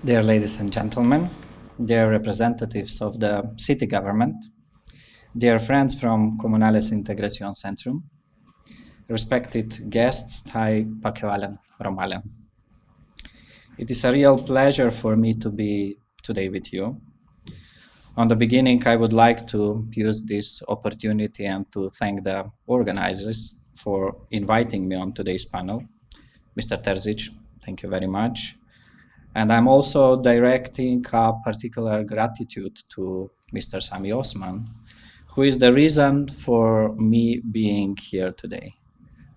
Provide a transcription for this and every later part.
Dear ladies and gentlemen, dear representatives of the city government, dear friends from Comunales Integration Centrum, respected guests, Thai Pakewalen Romalen. It is a real pleasure for me to be today with you. On the beginning, I would like to use this opportunity and to thank the organizers for inviting me on today's panel. Mr. Terzic, thank you very much. And I'm also directing a particular gratitude to Mr. Sami Osman, who is the reason for me being here today.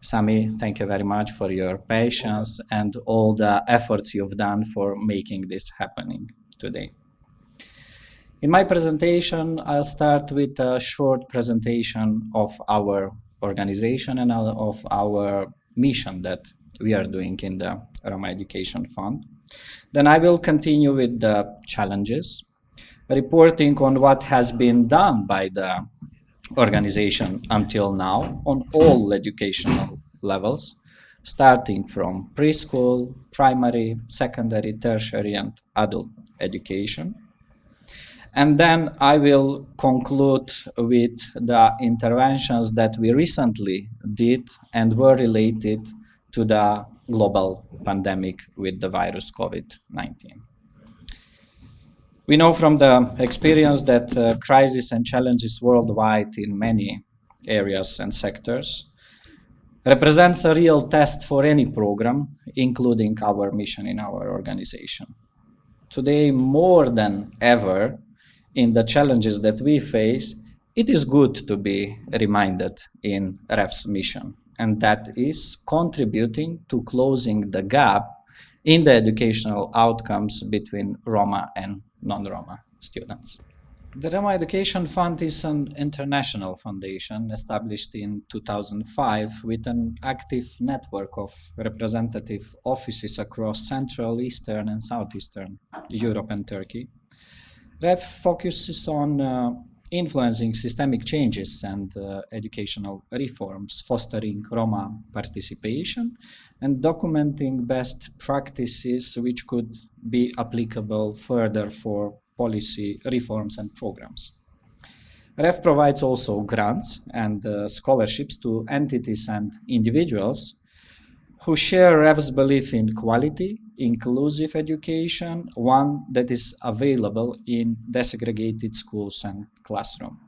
Sami, thank you very much for your patience and all the efforts you've done for making this happening today. In my presentation, I'll start with a short presentation of our organization and of our mission that we are doing in the Roma Education Fund. Then I will continue with the challenges, reporting on what has been done by the organization until now on all educational levels, starting from preschool, primary, secondary, tertiary, and adult education. And then I will conclude with the interventions that we recently did and were related to the global pandemic with the virus COVID-19. We know from the experience that crises and challenges worldwide in many areas and sectors represents a real test for any program, including our mission in our organization. Today, more than ever, in the challenges that we face, it is good to be reminded in REF's mission, and that is contributing to closing the gap in the educational outcomes between Roma and non-Roma students. The Roma Education Fund is an international foundation established in 2005 with an active network of representative offices across Central, Eastern, and Southeastern Europe and Turkey. REF focuses on influencing systemic changes and educational reforms, fostering Roma participation, and documenting best practices which could be applicable further for policy reforms and programs. REF provides also grants and scholarships to entities and individuals who share REF's belief in quality, inclusive education, one that is available in desegregated schools and classrooms.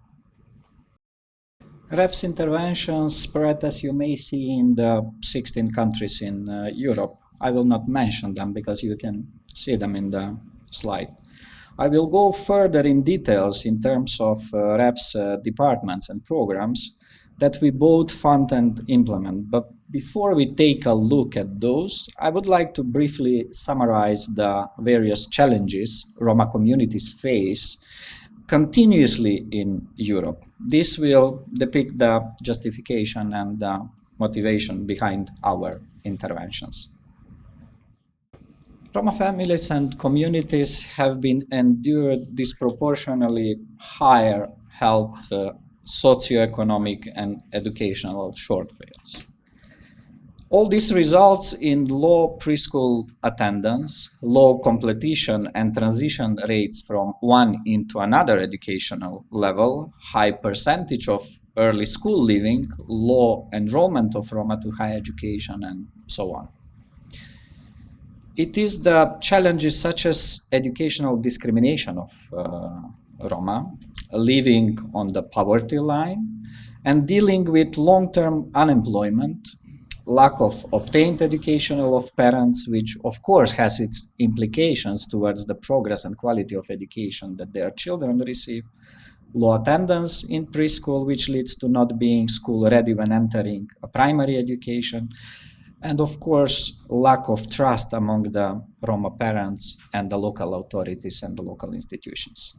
REF's interventions spread, as you may see, in the 16 countries in Europe. I will not mention them because you can see them in the slide. I will go further in details in terms of REF's departments and programs that we both fund and implement. But before we take a look at those, I would like to briefly summarize the various challenges Roma communities face continuously in Europe. This will depict the justification and the motivation behind our interventions. Roma families and communities have been endured disproportionately higher health, socioeconomic, and educational shortfalls. All this results in low preschool attendance, low completion and transition rates from one into another educational level, high percentage of early school leaving, low enrollment of Roma to higher education, and so on. It is the challenges such as educational discrimination of Roma, living on the poverty line, and dealing with long-term unemployment, lack of obtained education of parents, which of course has its implications towards the progress and quality of education that their children receive, low attendance in preschool, which leads to not being school ready when entering a primary education, and of course lack of trust among the Roma parents and the local authorities and the local institutions.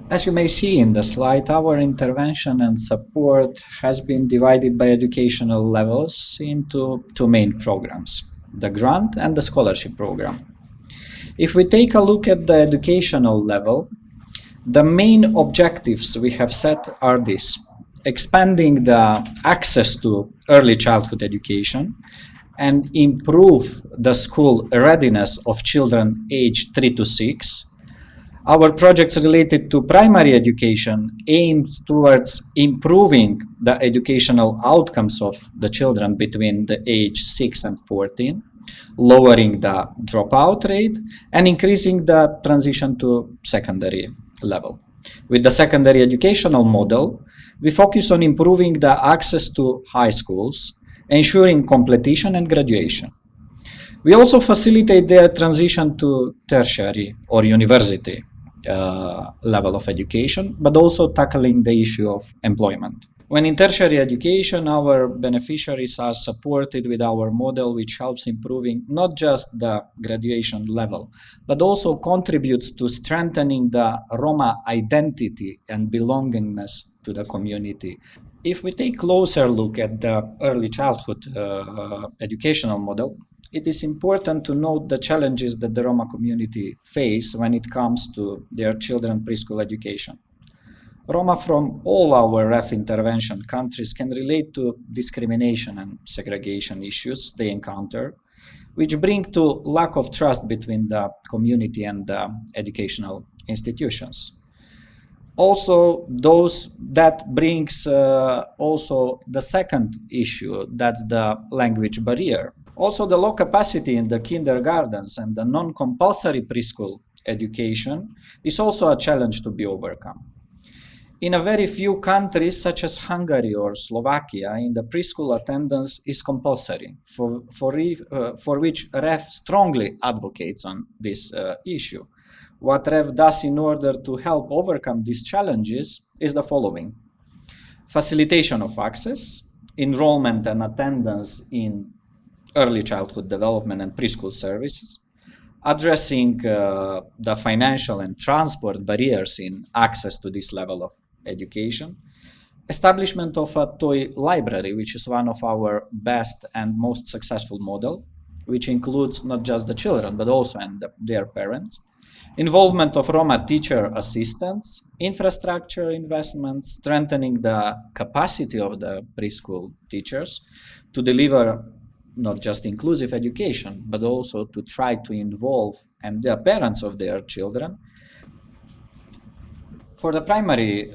As you may see in the slide, our intervention and support has been divided by educational levels into two main programs, the grant and the scholarship program. If we take a look at the educational level, the main objectives we have set are this: expanding the access to early childhood education and improve the school readiness of children aged 3 to 6. Our projects related to primary education aims towards improving the educational outcomes of the children between the age 6 and 14, lowering the dropout rate, and increasing the transition to secondary level. With the secondary educational model, we focus on improving the access to high schools, ensuring completion and graduation. We also facilitate their transition to tertiary or university level of education, but also tackling the issue of employment. When in tertiary education, our beneficiaries are supported with our model, which helps improving not just the graduation level, but also contributes to strengthening the Roma identity and belongingness to the community. If we take a closer look at the early childhood educational model, it is important to note the challenges that the Roma community face when it comes to their children's preschool education. Roma from all our REF intervention countries can relate to discrimination and segregation issues they encounter, which bring to lack of trust between the community and the educational institutions. Also, that brings also the second issue, that's the language barrier. Also, the low capacity in the kindergartens and the non-compulsory preschool education is also a challenge to be overcome. In a very few countries, such as Hungary or Slovakia, in the preschool attendance is compulsory, for which REF strongly advocates on this issue. What REF does in order to help overcome these challenges is the following: facilitation of access, enrollment and attendance in early childhood development and preschool services, addressing the financial and transport barriers in access to this level of education, establishment of a toy library, which is one of our best and most successful model, which includes not just the children, but also their parents, involvement of Roma teacher assistants, infrastructure investments, strengthening the capacity of the preschool teachers to deliver not just inclusive education, but also to try to involve and the parents of their children. For the primary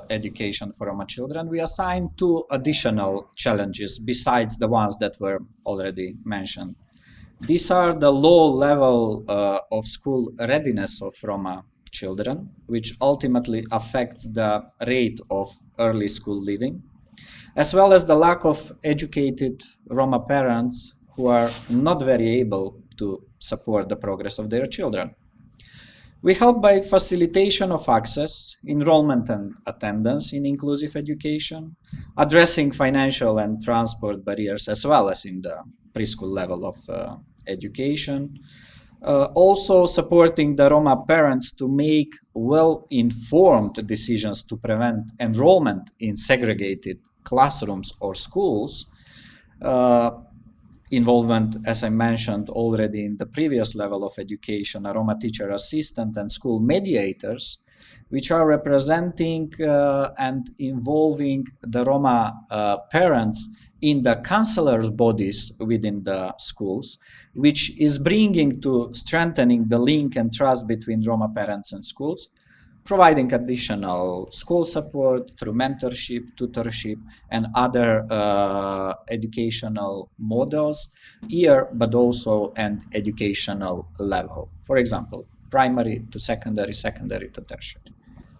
education for Roma children, we assign two additional challenges besides the ones that were already mentioned. These are the low level of school readiness of Roma children, which ultimately affects the rate of early school leaving, as well as the lack of educated Roma parents who are not very able to support the progress of their children. We help by facilitation of access, enrollment and attendance in inclusive education, addressing financial and transport barriers as well as in the preschool level of education. Also supporting the Roma parents to make well-informed decisions to prevent enrollment in segregated classrooms or schools. Involvement, as I mentioned already in the previous level of education, a Roma teacher assistant and school mediators, which are representing and involving the Roma parents in the counselors' bodies within the schools, which is bringing to strengthening the link and trust between Roma parents and schools, providing additional school support through mentorship, tutorship, and other educational models here, but also an educational level. For example, primary to secondary, secondary to tertiary.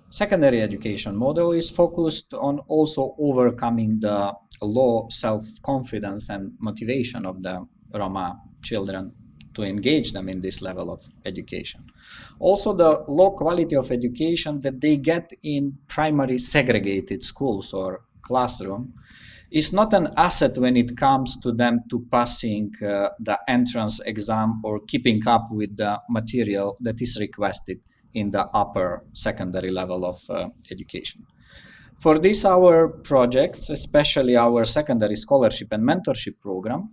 Secondary education model is focused on also overcoming the low self-confidence and motivation of the Roma children to engage them in this level of education. Also, the low quality of education that they get in primary segregated schools or classroom is not an asset when it comes to them to passing the entrance exam or keeping up with the material that is requested in the upper secondary level of education. For this, our projects, especially our secondary scholarship and mentorship program,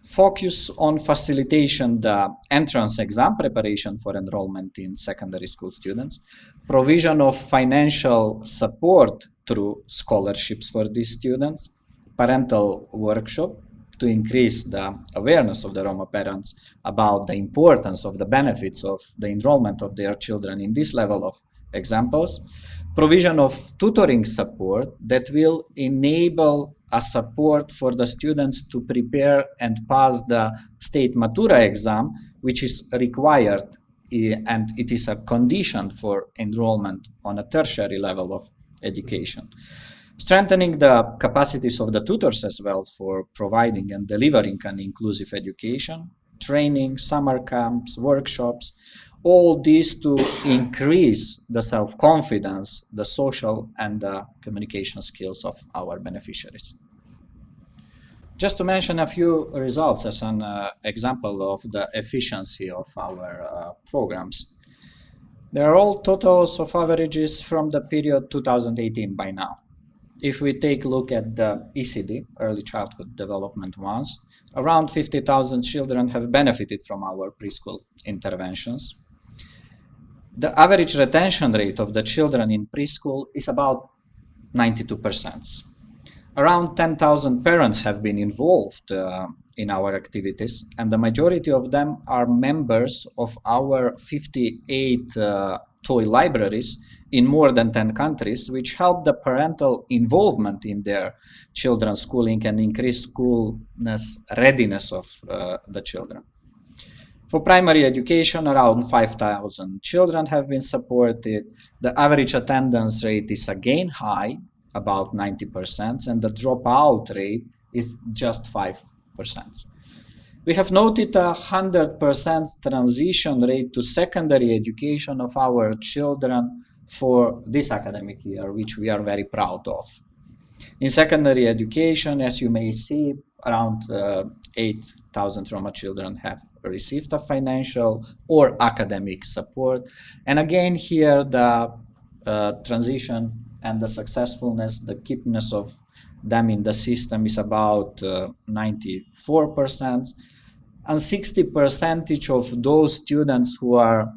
focus on facilitation the entrance exam preparation for enrollment in secondary school students, provision of financial support through scholarships for these students, parental workshop, to increase the awareness of the Roma parents about the importance of the benefits of the enrollment of their children in this level of examples. Provision of tutoring support that will enable a support for the students to prepare and pass the state matura exam, which is required and it is a condition for enrollment on a tertiary level of education. Strengthening the capacities of the tutors as well for providing and delivering an inclusive education, training, summer camps, workshops, all these to increase the self-confidence, the social and the communication skills of our beneficiaries. Just to mention a few results as an example of the efficiency of our programs. There are all totals of averages from the period 2018 by now. If we take a look at the ECD, early childhood development ones, around 50,000 children have benefited from our preschool interventions. The average retention rate of the children in preschool is about 92%. Around 10,000 parents have been involved in our activities, and the majority of them are members of our 58 toy libraries in more than 10 countries, which help the parental involvement in their children's schooling and increase schoolness readiness of the children. For primary education, around 5,000 children have been supported. The average attendance rate is again high, about 90%, and the dropout rate is just 5%. We have noted a 100% transition rate to secondary education of our children for this academic year, which we are very proud of. In secondary education, as you may see, around 8,000 Roma children have received a financial or academic support. And again, here the transition and the successfulness, the keepness of them in the system is about 94%. And 60% of those students who are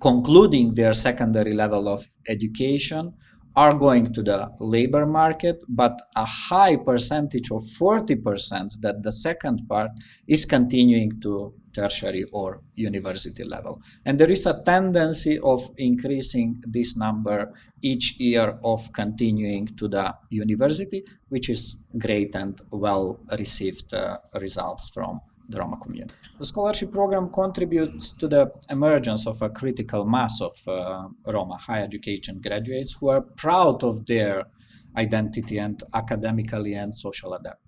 concluding their secondary level of education are going to the labor market, but a high percentage of 40% that the second part is continuing to tertiary or university level. And there is a tendency of increasing this number each year of continuing to the university, which is great and well received results from the Roma community. The scholarship program contributes to the emergence of a critical mass of Roma higher education graduates who are proud of their identity and academically and social adapt.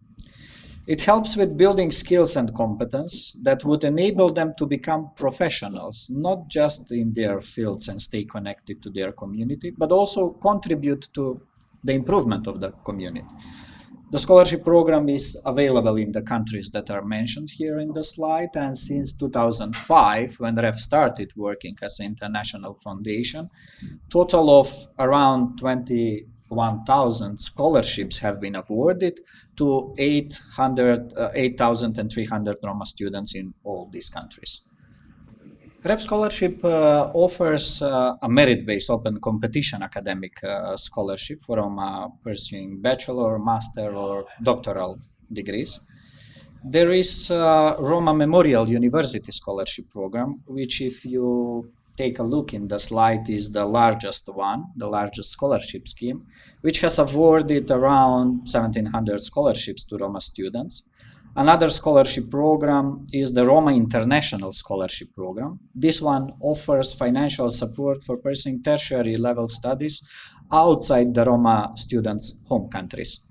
It helps with building skills and competence that would enable them to become professionals, not just in their fields and stay connected to their community, but also contribute to the improvement of the community. The scholarship program is available in the countries that are mentioned here in the slide, and since 2005, when REF started working as an international foundation, total of around 21,000 scholarships have been awarded to 8,300 Roma students in all these countries. REF scholarship offers a merit-based open competition academic scholarship for Roma pursuing bachelor, master, or doctoral degrees. There is a Roma Memorial University Scholarship Program, which if you take a look in the slide is the largest one, the largest scholarship scheme, which has awarded around 1,700 scholarships to Roma students. Another scholarship program is the Roma International Scholarship Program. This one offers financial support for pursuing tertiary level studies outside the Roma students' home countries.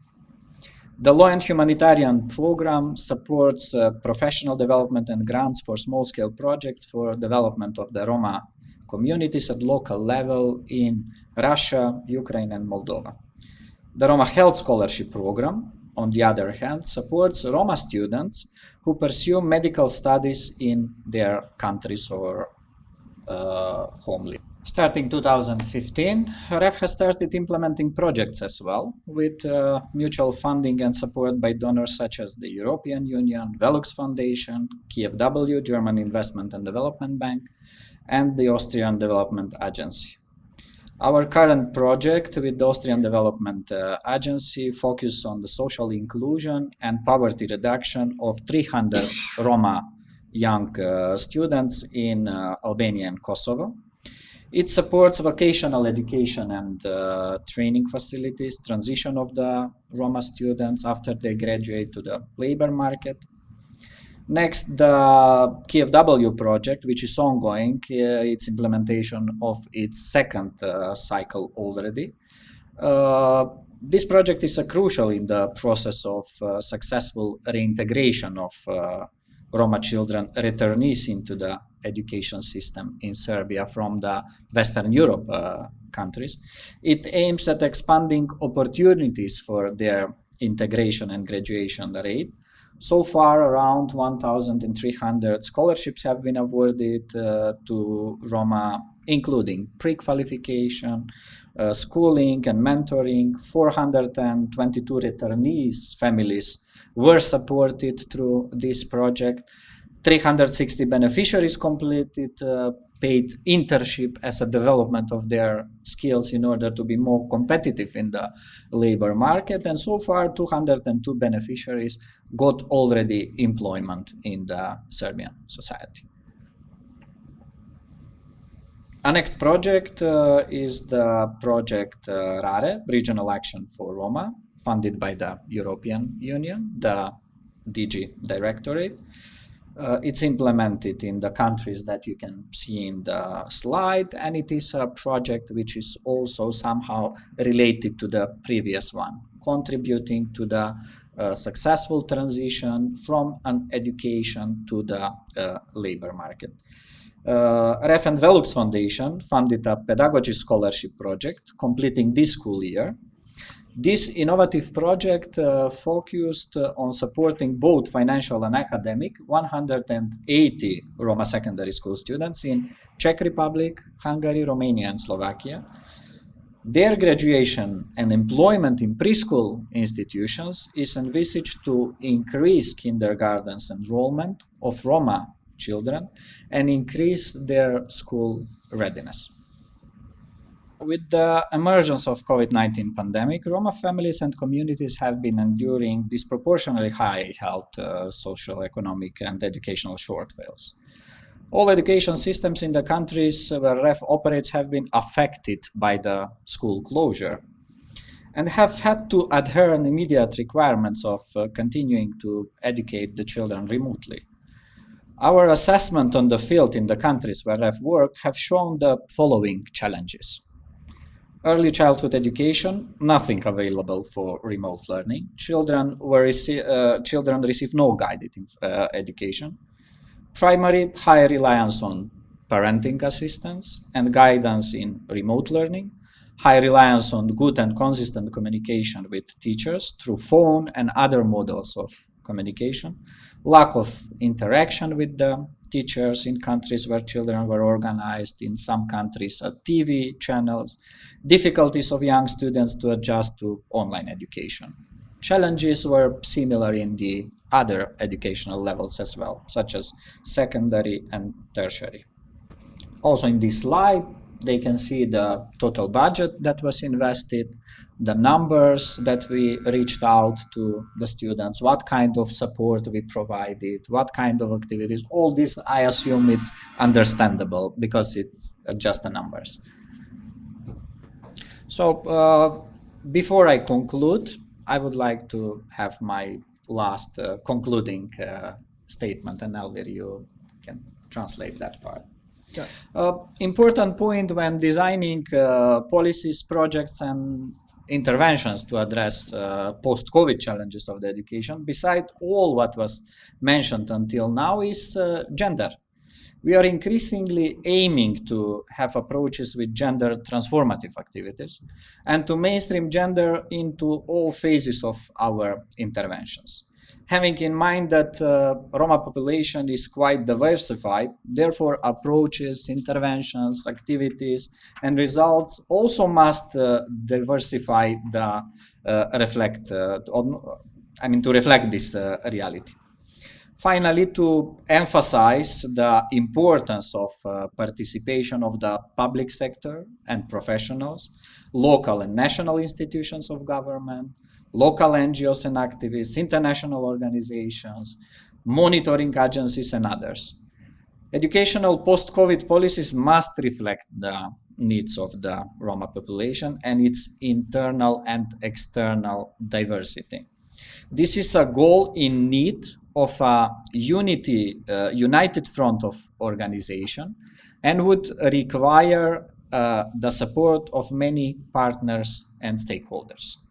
The Law and Humanitarian Program supports professional development and grants for small-scale projects for development of the Roma communities at local level in Russia, Ukraine, and Moldova. The Roma Health Scholarship Program, on the other hand, supports Roma students who pursue medical studies in their countries or homeland. Starting 2015, REF has started implementing projects as well, with mutual funding and support by donors such as the European Union, Velux Foundation, Kfw, German Investment and Development Bank, and the Austrian Development Agency. Our current project with the Austrian Development Agency focuses on the social inclusion and poverty reduction of 300 Roma young students in Albania and Kosovo. It supports vocational education and training facilities, transition of the Roma students after they graduate to the labor market. Next, the Kfw Project, which is ongoing, its implementation of its second cycle already. This project is crucial in the process of successful reintegration of Roma children returnees into the education system in Serbia from the Western Europe countries. It aims at expanding opportunities for their integration and graduation rate. So far, around 1,300 scholarships have been awarded to Roma, including pre-qualification, schooling and mentoring. 422 returnees families were supported through this project. 360 beneficiaries completed paid internship as a development of their skills in order to be more competitive in the labor market. And so far, 202 beneficiaries got already employment in the Serbian society. Our next project is the project RARE, Regional Action for Roma, funded by the European Union, the DG Directorate. It's implemented in the countries that you can see in the slide, and it is a project which is also somehow related to the previous one, contributing to the successful transition from an education to the labor market. Ref and Velux Foundation funded a pedagogy scholarship project completing this school year. This innovative project focused on supporting both financial and academic 180 Roma secondary school students in Czech Republic, Hungary, Romania, and Slovakia. Their graduation and employment in preschool institutions is envisaged to increase kindergarten's enrollment of Roma children and increase their school readiness. With the emergence of COVID-19 pandemic, Roma families and communities have been enduring disproportionately high health, social, economic, and educational shortfalls. All education systems in the countries where REF operates have been affected by the school closure and have had to adhere to immediate requirements of continuing to educate the children remotely. Our assessment on the field in the countries where REF worked have shown the following challenges. Early childhood education, nothing available for remote learning. Children receive no guided education. Primary, high reliance on parenting assistance and guidance in remote learning. High reliance on good and consistent communication with teachers through phone and other models of communication. Lack of interaction with the teachers in countries where children were organized, in some countries at TV channels, difficulties of young students to adjust to online education. Challenges were similar in the other educational levels as well, such as secondary and tertiary. Also in this slide, they can see the total budget that was invested, the numbers that we reached out to the students, what kind of support we provided, what kind of activities. All this, I assume it's understandable because it's just the numbers. So before I conclude, I would like to have my last concluding statement, and Elvir, you can translate that part. Yeah. Important point when designing policies, projects, and interventions to address post-COVID challenges of the education, beside all what was mentioned until now, is gender. We are increasingly aiming to have approaches with gender transformative activities and to mainstream gender into all phases of our interventions. Having in mind that Roma population is quite diversified, therefore approaches, interventions, activities, and results also must diversify to reflect this reality. Finally, to emphasize the importance of participation of the public sector and professionals, local and national institutions of government, local NGOs and activists, international organizations, monitoring agencies, and others. Educational post-COVID policies must reflect the needs of the Roma population and its internal and external diversity. This is a goal in need of a united front of organization and would require the support of many partners and stakeholders.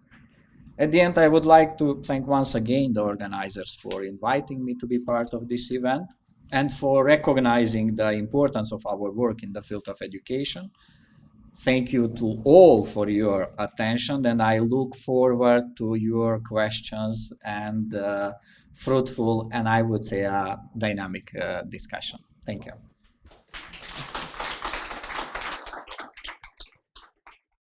At the end, I would like to thank once again the organizers for inviting me to be part of this event and for recognizing the importance of our work in the field of education. Thank you to all for your attention, and I look forward to your questions and fruitful and I would say a dynamic discussion. Thank you.